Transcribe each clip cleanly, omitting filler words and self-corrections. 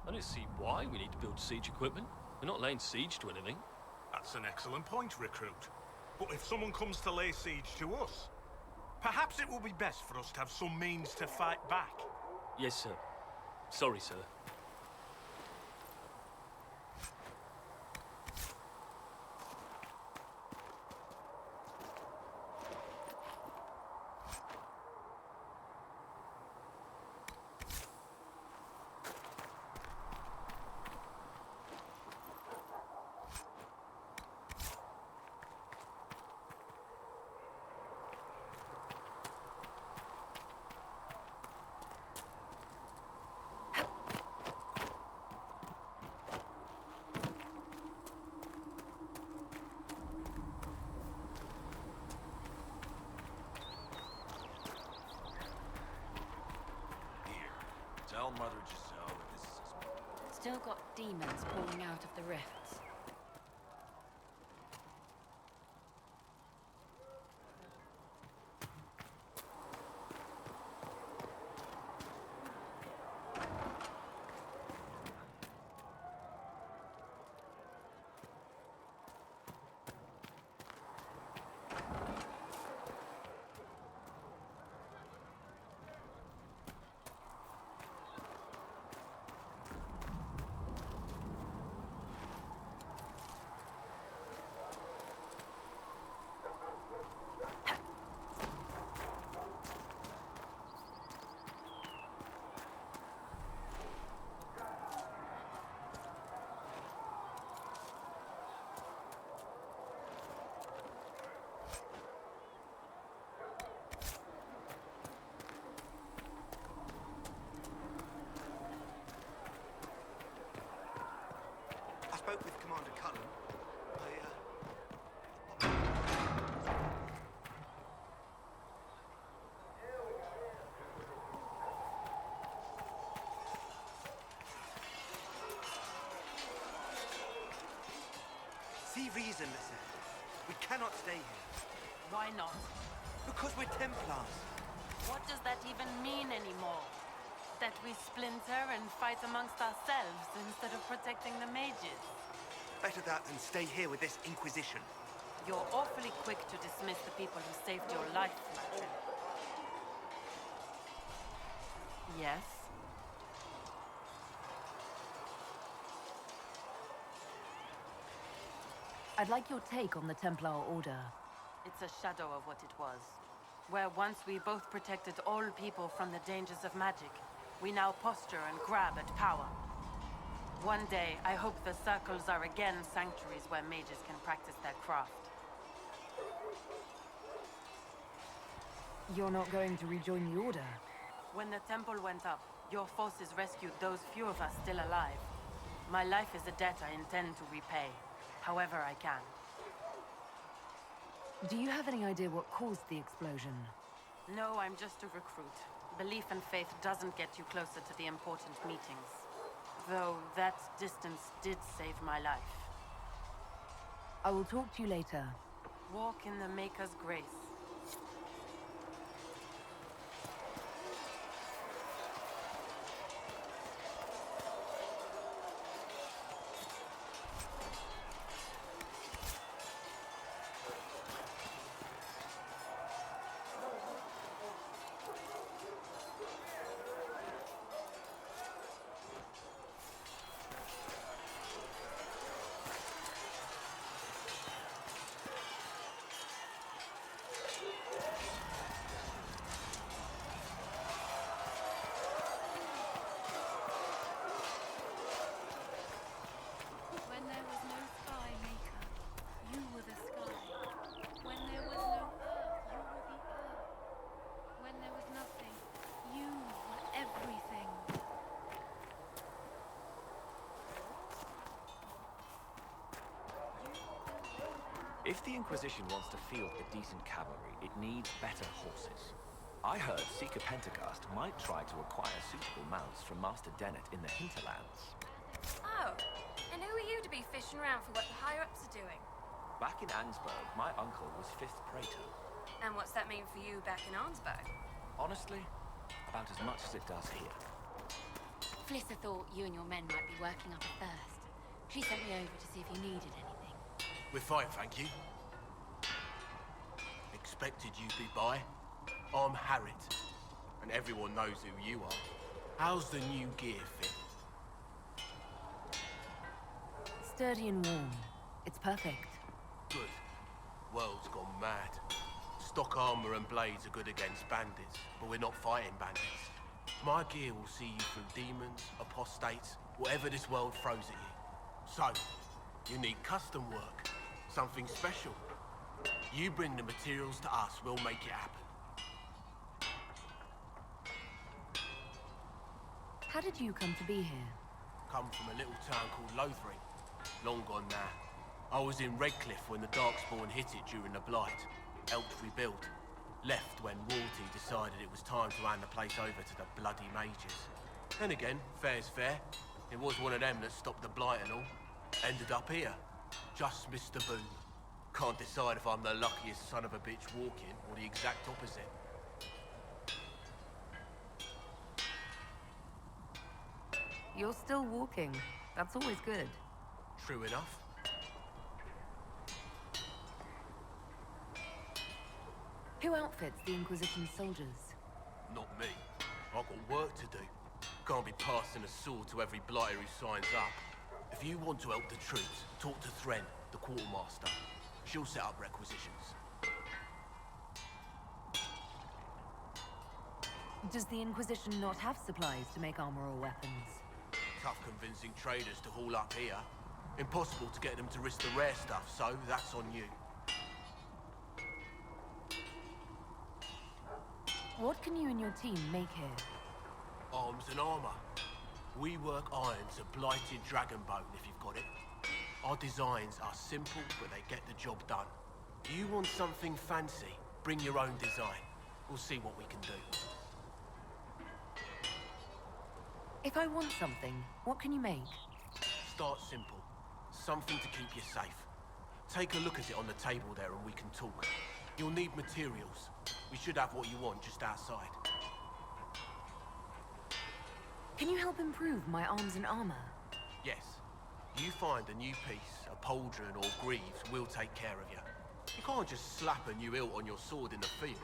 I don't see why we need to build siege equipment. We're not laying siege to anything. That's an excellent point, recruit. But if someone comes to lay siege to us, perhaps it will be best for us to have some means to fight back. Yes, sir. Sorry, sir. Tell Mother Giselle that this is... Still got demons pouring out of the rifts. I spoke with Commander Cullen. See reason, sir. We cannot stay here. Why not? Because we're Templars. What does that even mean anymore? That we splinter and fight amongst ourselves instead of protecting the mages? Better that than stay here with this Inquisition. You're awfully quick to dismiss the people who saved your life, Matron. Yes? I'd like your take on the Templar Order. It's a shadow of what it was. Where once we both protected all people from the dangers of magic, we now posture and grab at power. One day, I hope the circles are again sanctuaries where mages can practice their craft. You're not going to rejoin the Order? When the temple went up, your forces rescued those few of us still alive. My life is a debt I intend to repay, however I can. Do you have any idea what caused the explosion? No, I'm just a recruit. Belief and faith doesn't get you closer to the important meetings. Though that distance did save my life. I will talk to you later. Walk in the Maker's grace. If the Inquisition wants to field a decent cavalry, it needs better horses. I heard Seeker Pentecost might try to acquire suitable mounts from Master Dennett in the hinterlands. Oh, and who are you to be fishing around for what the higher-ups are doing? Back in Ansburg, my uncle was 5th Praetor. And what's that mean for you back in Arnsberg? Honestly, about as much as it does here. Flissa thought you and your men might be working up a thirst. She sent me over to see if you needed anything. We're fine, thank you. Expected you'd be by. I'm Harriet, and everyone knows who you are. How's the new gear fit? Sturdy and warm. It's perfect. Good. World's gone mad. Stock armor and blades are good against bandits, but we're not fighting bandits. My gear will see you through demons, apostates, whatever this world throws at you. So, you need custom work, something special. You bring the materials to us, we'll make it happen. How did you come to be here? Come from a little town called Lothering. Long gone now. I was in Redcliffe when the Darkspawn hit it during the Blight. Helped rebuild. Left when royalty decided it was time to hand the place over to the bloody mages. Then again, fair's fair. It was one of them that stopped the Blight and all. Ended up here. Just missed the boom. Can't decide if I'm the luckiest son of a bitch walking or the exact opposite. You're still walking. That's always good. True enough. Who outfits the Inquisition soldiers? Not me. I've got work to do. Can't be passing a sword to every blighter who signs up. If you want to help the troops, talk to Thren, the quartermaster. She'll set up requisitions. Does the Inquisition not have supplies to make armor or weapons? Tough convincing traders to haul up here. Impossible to get them to risk the rare stuff, so that's on you. What can you and your team make here? Arms and armor. We work iron to blighted dragonbone, if you've got it. Our designs are simple, but they get the job done. You want something fancy? Bring your own design. We'll see what we can do. If I want something, what can you make? Start simple. Something to keep you safe. Take a look at it on the table there and we can talk. You'll need materials. We should have what you want just outside. Can you help improve my arms and armor? Yes. You find a new piece, a pauldron or greaves, we'll take care of you. You can't just slap a new hilt on your sword in the field.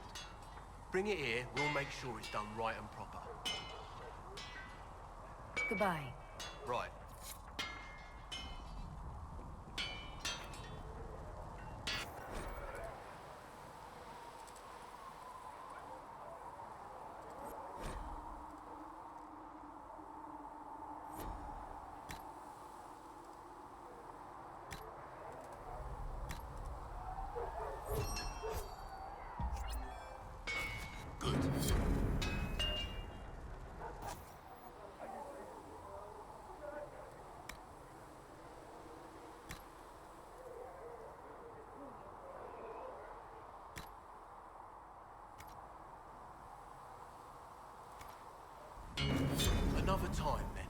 Bring it here, we'll make sure it's done right and proper. Goodbye. Right. Another time, then.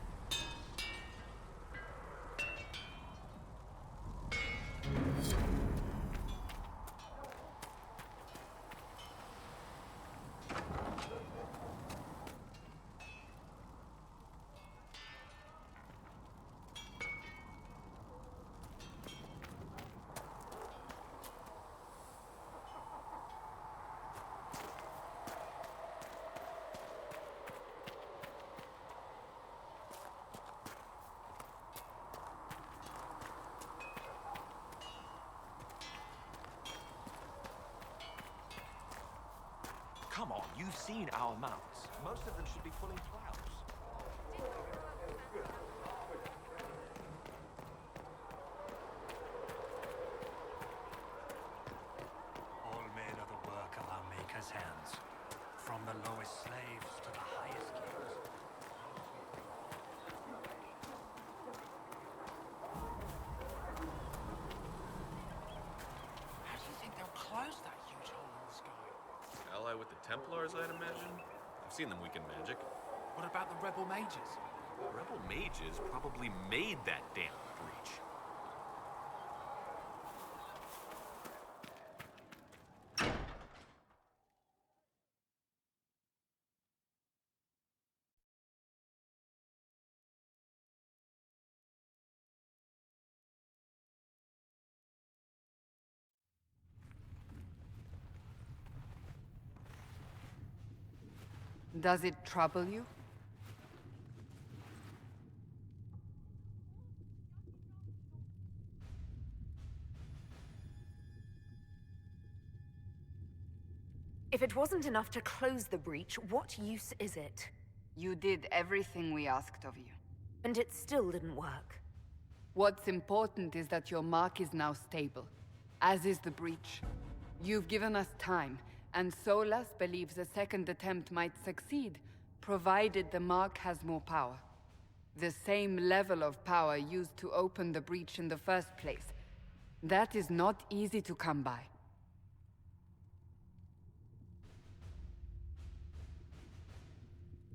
Come on, you've seen our mounts. Most of them should be pulling plows. All men are the work of our Maker's hands. From the lowest slaves to the highest kings. How do you think they'll close that huge hole in the sky? Ally with the Templars, I'd imagine? I've seen them weaken magic. What about the rebel mages? Rebel mages probably made that damn breach. Does it trouble you? If it wasn't enough to close the breach, what use is it? You did everything we asked of you. And it still didn't work. What's important is that your mark is now stable, as is the breach. You've given us time, and Solas believes a second attempt might succeed, provided the mark has more power. The same level of power used to open the breach in the first place. That is not easy to come by.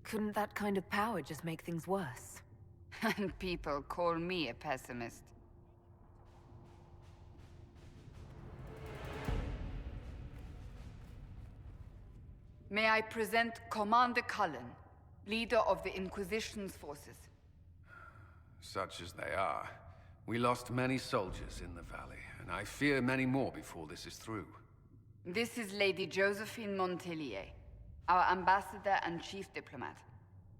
Couldn't that kind of power just make things worse? And people call me a pessimist. May I present Commander Cullen, leader of the Inquisition's forces. Such as they are. We lost many soldiers in the valley, and I fear many more before this is through. This is Lady Josephine Montelier, our ambassador and chief diplomat.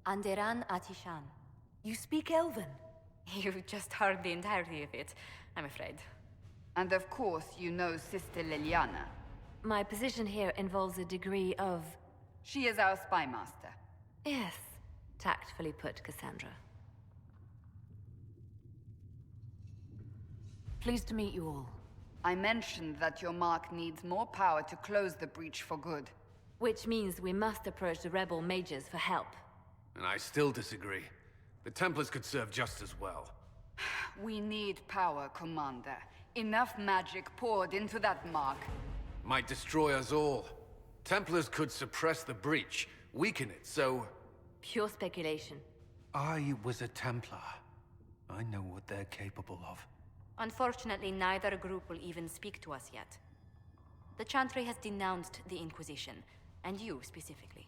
Anderan Atishan. You speak Elven? You've just heard the entirety of it, I'm afraid. And of course, you know Sister Leliana. My position here involves a degree of... She is our spy master. Yes, tactfully put, Cassandra. Pleased to meet you all. I mentioned that your mark needs more power to close the breach for good. Which means we must approach the rebel mages for help. And I still disagree. The Templars could serve just as well. We need power, Commander. Enough magic poured into that mark. Might destroy us all. Templars could suppress the breach, weaken it, so... Pure speculation. I was a Templar. I know what they're capable of. Unfortunately, neither group will even speak to us yet. The Chantry has denounced the Inquisition, and you specifically.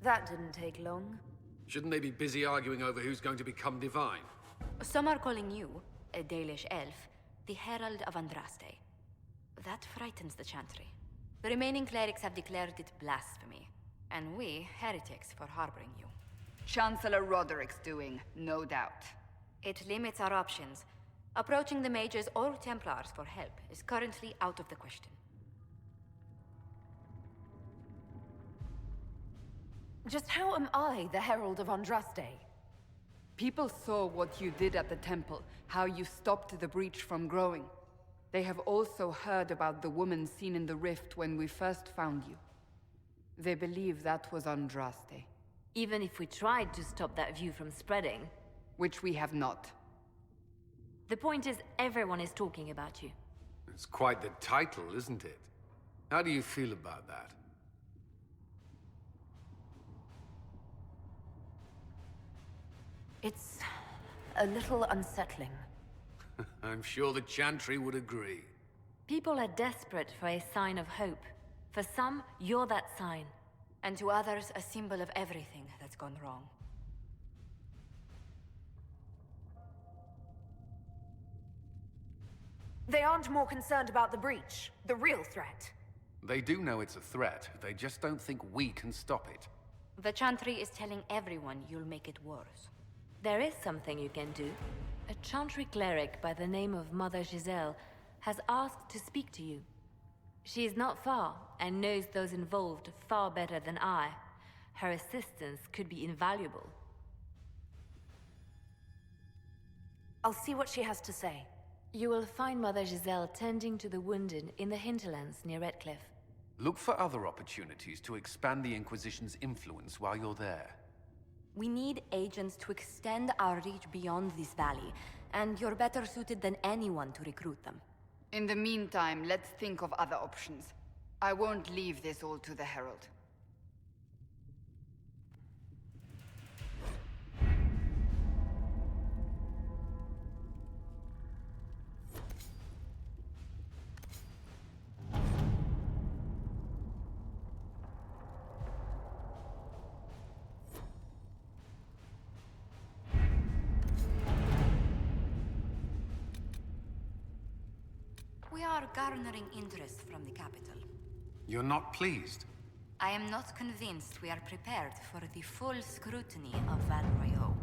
That didn't take long. Shouldn't they be busy arguing over who's going to become divine? Some are calling you, a Dalish elf, the Herald of Andraste. That frightens the Chantry. The remaining clerics have declared it blasphemy, and we, heretics, for harboring you. Chancellor Roderick's doing, no doubt. It limits our options. Approaching the mages or Templars for help is currently out of the question. Just how am I the Herald of Andraste? People saw what you did at the temple, how you stopped the breach from growing. They have also heard about the woman seen in the rift when we first found you. They believe that was Andraste. Even if we tried to stop that view from spreading... Which we have not. The point is, everyone is talking about you. It's quite the title, isn't it? How do you feel about that? It's a little unsettling. I'm sure the Chantry would agree. People are desperate for a sign of hope. For some, you're that sign. And to others, a symbol of everything that's gone wrong. They aren't more concerned about the breach, the real threat. They do know it's a threat. They just don't think we can stop it. The Chantry is telling everyone you'll make it worse. There is something you can do. A Chantry cleric by the name of Mother Giselle has asked to speak to you. She is not far, and knows those involved far better than I. Her assistance could be invaluable. I'll see what she has to say. You will find Mother Giselle tending to the wounded in the hinterlands near Redcliffe. Look for other opportunities to expand the Inquisition's influence while you're there. We need agents to extend our reach beyond this valley, and you're better suited than anyone to recruit them. In the meantime, let's think of other options. I won't leave this all to the Herald. We are garnering interest from the capital. You're not pleased? I am not convinced we are prepared for the full scrutiny of Val Royeaux.